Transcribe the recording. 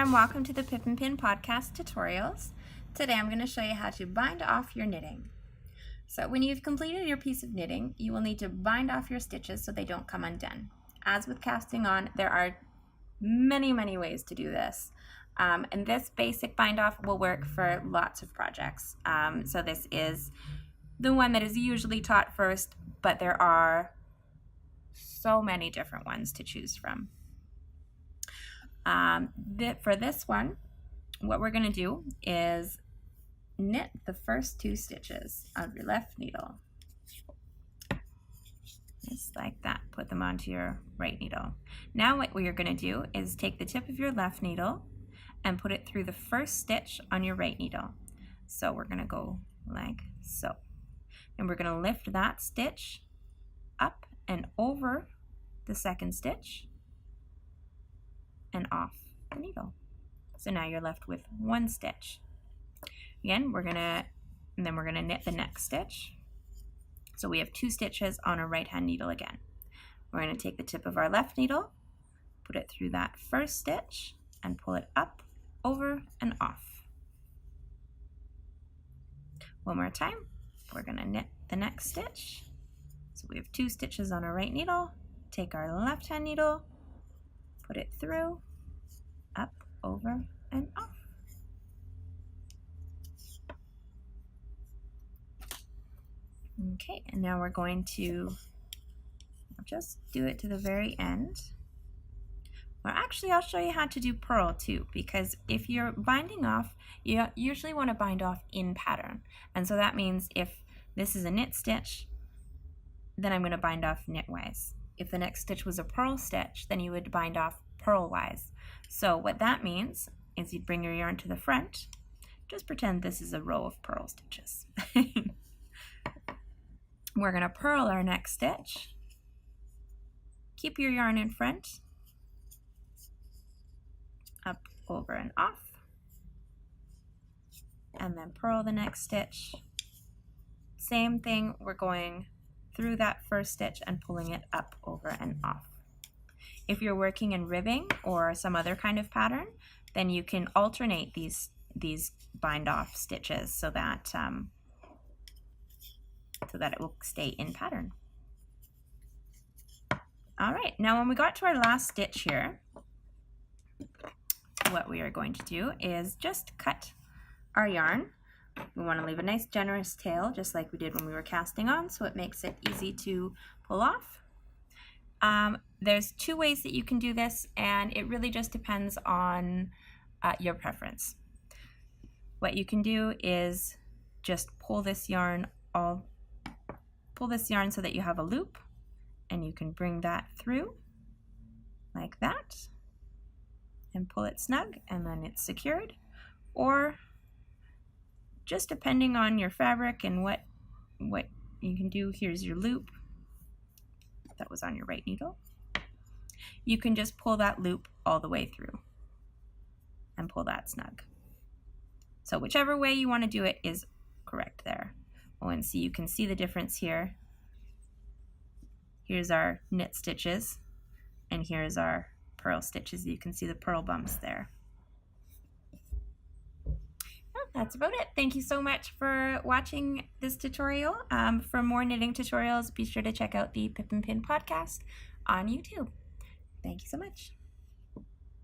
and welcome to the Pip and Pin podcast tutorials. Today I'm going to show you how to bind off your knitting. So when you've completed your piece of knitting, you will need to bind off your stitches so they don't come undone. As with casting on, there are many ways to do this. And this basic bind off will work for lots of projects. So this is the one that is usually taught first, but there are so many different ones to choose from. For this one, what we're going to do is knit the first 2 stitches of your left needle. Just like that. Put them onto your right needle. Now what we are going to do is take the tip of your left needle and put it through the first stitch on your right needle. So we're going to go like so. And we're going to lift that stitch up and over the second stitch and off the needle. So now you're left with 1 stitch. Again, we're gonna knit the next stitch. So we have 2 stitches on our right hand needle again. We're gonna take the tip of our left needle, put it through that first stitch and pull it up, over and off. One more time, we're gonna knit the next stitch. So we have 2 stitches on our right needle, take our left hand needle, put it through, up, over, and off. Okay, and now we're going to just do it to the very end. Or actually, I'll show you how to do purl too, because if you're binding off, you usually want to bind off in pattern. And so that means if this is a knit stitch, then I'm going to bind off knitwise. If the next stitch was a purl stitch, then you would bind off purlwise. So what that means is you'd bring your yarn to the front. Just pretend this is a row of purl stitches. We're going to purl our next stitch. Keep your yarn in front. Up, over, and off. And then purl the next stitch. Same thing, we're going through that first stitch and pulling it up, over, and off. If you're working in ribbing or some other kind of pattern, then you can alternate these bind off stitches so that it will stay in pattern. All right, now when we got to our last stitch here, what we are going to do is just cut our yarn. We want to leave a nice generous tail, just like we did when we were casting on, so it makes it easy to pull off. There's 2 ways that you can do this, and it really just depends on your preference. What you can do is just pull this yarn so that you have a loop, and you can bring that through like that and pull it snug, and then it's secured. Or just depending on your fabric and what you can do, here's your loop that was on your right needle. You can just pull that loop all the way through and pull that snug. So whichever way you want to do it is correct there. Oh, and see, you can see the difference here. Here's our knit stitches, and here's our purl stitches. You can see the purl bumps there. That's about it. Thank you so much for watching this tutorial. For more knitting tutorials, be sure to check out the Pip and Pin podcast on YouTube. Thank you so much.